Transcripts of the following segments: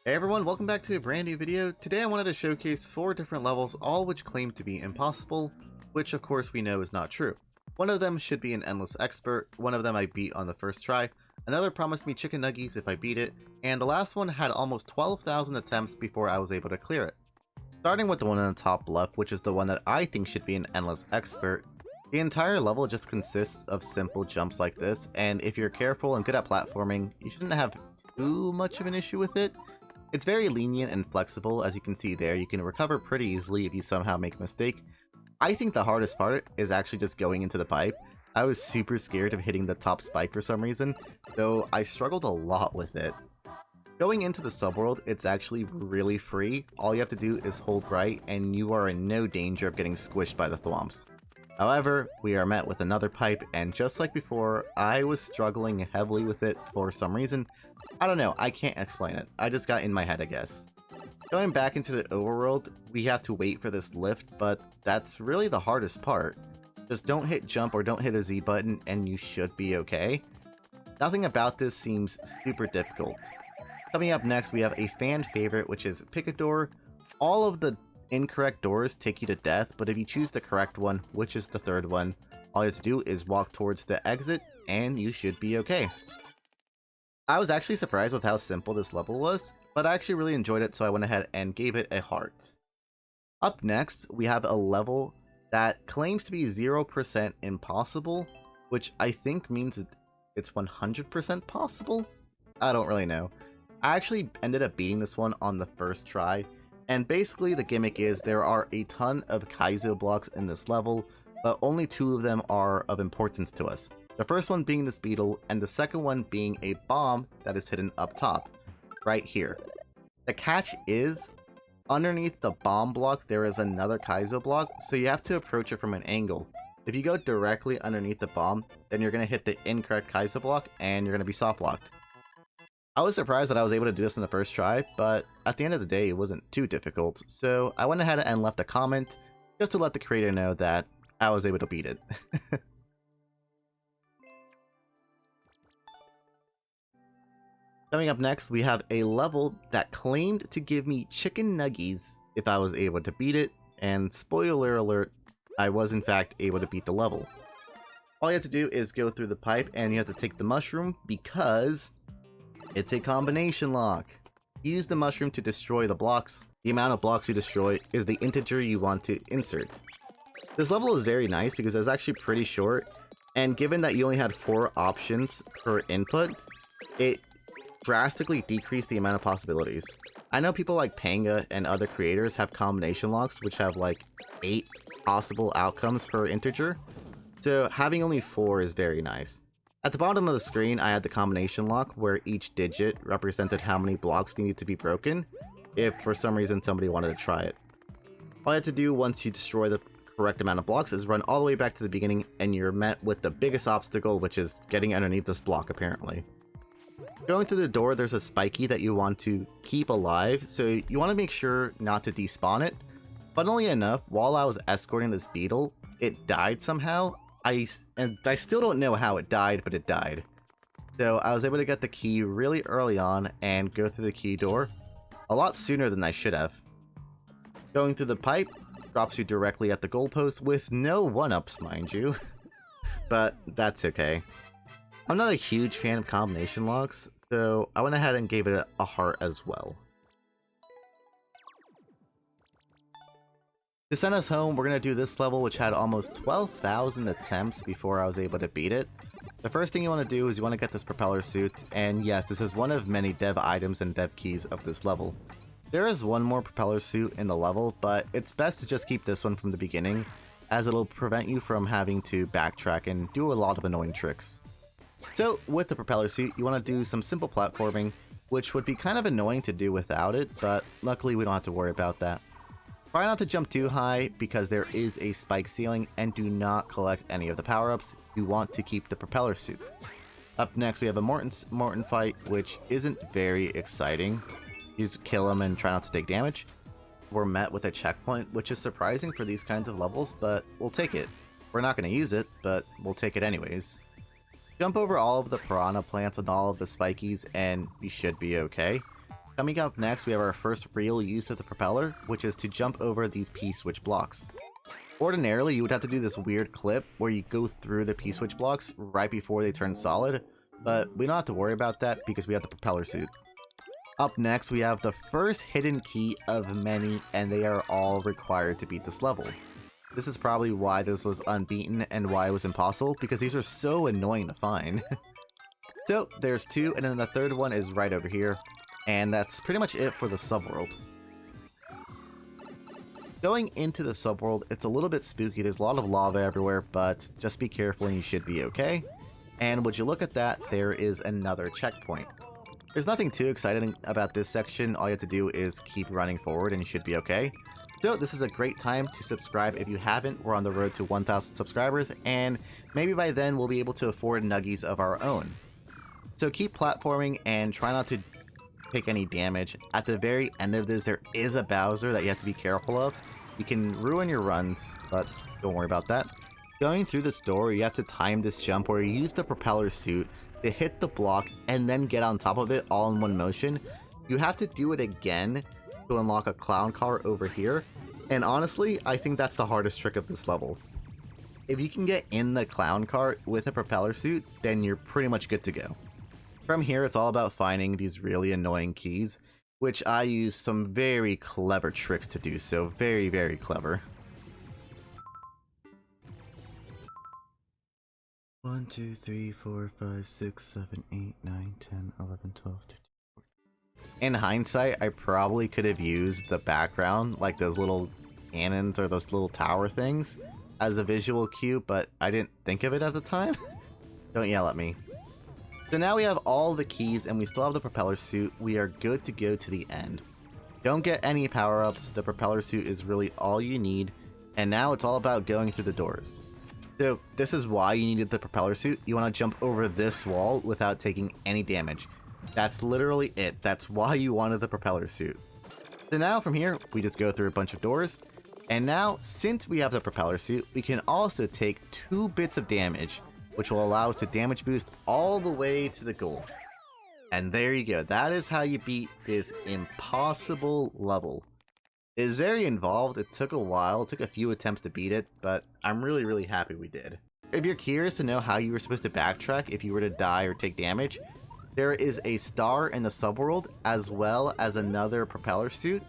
Hey everyone, welcome back to a brand new video. Today I wanted to showcase 4 different levels, all which claim to be impossible, which of course we know is not true. One of them should be an endless expert, one of them I beat on the first try, another promised me chicken nuggies if I beat it, and the last one had almost 12,000 attempts before I was able to clear it. Starting with the one on the top left, which is the one that I think should be an endless expert, the entire level just consists of simple jumps like this, and if you're careful and good at platforming, you shouldn't have too much of an issue with it. It's very lenient and flexible, as you can see there. You can recover pretty easily if you somehow make a mistake. I think the hardest part is actually just going into the pipe. I was super scared of hitting the top spike for some reason, though I struggled a lot with it. Going into the subworld, it's actually really free. All you have to do is hold right, and you are in no danger of getting squished by the thwomps. However, we are met with another pipe, and just like before, I was struggling heavily with it for some reason. I don't know, I can't explain it. I just got in my head, I guess. Going back into the overworld, we have to wait for this lift, but that's really the hardest part. Just don't hit jump or don't hit a Z button and you should be okay. Nothing about this seems super difficult. Coming up next, we have a fan favorite, which is Pikador. All of the incorrect doors take you to death, but if you choose the correct one, which is the third one, all you have to do is walk towards the exit and you should be okay. I was actually surprised with how simple this level was, but I actually really enjoyed it, so I went ahead and gave it a heart. Up next, we have a level that claims to be 0% impossible, which I think means it's 100% possible? I don't really know. I actually ended up beating this one on the first try, and basically the gimmick is there are a ton of Kaizo blocks in this level, but only 2 of them are of importance to us. The first one being this beetle, and the second one being a bomb that is hidden up top, right here. The catch is, underneath the bomb block there is another Kaizo block, so you have to approach it from an angle. If you go directly underneath the bomb, then you're going to hit the incorrect Kaizo block, and you're going to be soft locked. I was surprised that I was able to do this in the first try, but at the end of the day it wasn't too difficult, so I went ahead and left a comment, just to let the creator know that I was able to beat it. Coming up next, we have a level that claimed to give me chicken nuggies if I was able to beat it, and spoiler alert, I was in fact able to beat the level. All you have to do is go through the pipe and you have to take the mushroom because it's a combination lock. Use the mushroom to destroy the blocks. The amount of blocks you destroy is the integer you want to insert. This level is very nice because it's actually pretty short, and given that you only had 4 options per input, it drastically decreased the amount of possibilities. I know people like Panga and other creators have combination locks which have like 8 possible outcomes per integer, so having only 4 is very nice. At the bottom of the screen I had the combination lock where each digit represented how many blocks needed to be broken if for some reason somebody wanted to try it. All you have to do once you destroy the correct amount of blocks is run all the way back to the beginning and you're met with the biggest obstacle, which is getting underneath this block apparently. Going through the door, there's a spiky that you want to keep alive, so you want to make sure not to despawn it. Funnily enough, while I was escorting this beetle, it died somehow. I still don't know how it died, but it died. So I was able to get the key really early on and go through the key door a lot sooner than I should have. Going through the pipe drops you directly at the goalpost with no 1-ups, mind you. But that's okay. I'm not a huge fan of combination locks, so I went ahead and gave it a heart as well. To send us home, we're going to do this level which had almost 12,000 attempts before I was able to beat it. The first thing you want to do is you want to get this propeller suit, and yes, this is one of many dev items and dev keys of this level. There is one more propeller suit in the level, but it's best to just keep this one from the beginning, as it'll prevent you from having to backtrack and do a lot of annoying tricks. So with the propeller suit, you want to do some simple platforming, which would be kind of annoying to do without it, but luckily we don't have to worry about that. Try not to jump too high because there is a spike ceiling, and do not collect any of the power-ups. You want to keep the propeller suit. Up next we have a Morton fight, which isn't very exciting. You just kill him and try not to take damage. We're met with a checkpoint, which is surprising for these kinds of levels, but we'll take it. We're not going to use it, but we'll take it anyways. Jump over all of the piranha plants and all of the spikies and you should be okay. Coming up next, we have our first real use of the propeller, which is to jump over these P-switch blocks. Ordinarily, you would have to do this weird clip where you go through the P-switch blocks right before they turn solid, but we don't have to worry about that because we have the propeller suit. Up next, we have the first hidden key of many, and they are all required to beat this level. This is probably why this was unbeaten and why it was impossible, because these are so annoying to find. So, there's two, and then the third one is right over here, and that's pretty much it for the subworld. Going into the subworld, it's a little bit spooky. There's a lot of lava everywhere, but just be careful and you should be okay. And would you look at that, there is another checkpoint. There's nothing too exciting about this section. All you have to do is keep running forward and you should be okay. So this is a great time to subscribe if you haven't. We're on the road to 1,000 subscribers, and maybe by then we'll be able to afford nuggies of our own. So keep platforming and try not to take any damage. At the very end of this, there is a Bowser that you have to be careful of. You can ruin your runs, but don't worry about that. Going through this door, you have to time this jump where you use the propeller suit to hit the block and then get on top of it all in one motion. You have to do it again to unlock a clown car over here, and honestly, I think that's the hardest trick of this level. If you can get in the clown car with a propeller suit, then you're pretty much good to go. From here, it's all about finding these really annoying keys, which I use some very clever tricks to do so. Very, very clever. 1, 2, 3, 4, 5, 6, 7, 8, 9, 10, 11, 12, 13. In hindsight, I probably could have used the background, like those little cannons or those little tower things, as a visual cue, but I didn't think of it at the time. Don't yell at me. So now we have all the keys and we still have the propeller suit. We are good to go to the end. Don't get any power-ups. The propeller suit is really all you need. And now it's all about going through the doors. So this is why you needed the propeller suit. You want to jump over this wall without taking any damage. That's literally it. That's why you wanted the propeller suit. So now from here, we just go through a bunch of doors. And now, since we have the propeller suit, we can also take 2 bits of damage, which will allow us to damage boost all the way to the goal. And there you go. That is how you beat this impossible level. It is very involved. It took a while. It took a few attempts to beat it, but I'm really, really happy we did. If you're curious to know how you were supposed to backtrack if you were to die or take damage, there is a star in the subworld as well as another propeller suit.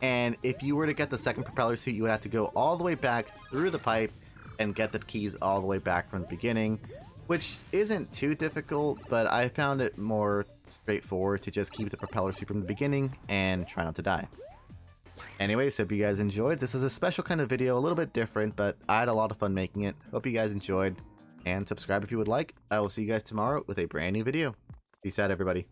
And if you were to get the second propeller suit, you would have to go all the way back through the pipe and get the keys all the way back from the beginning, which isn't too difficult, but I found it more straightforward to just keep the propeller suit from the beginning and try not to die. Anyway, so if you guys enjoyed, this is a special kind of video, a little bit different, but I had a lot of fun making it. Hope you guys enjoyed, and subscribe if you would like. I will see you guys tomorrow with a brand new video. Peace out, everybody.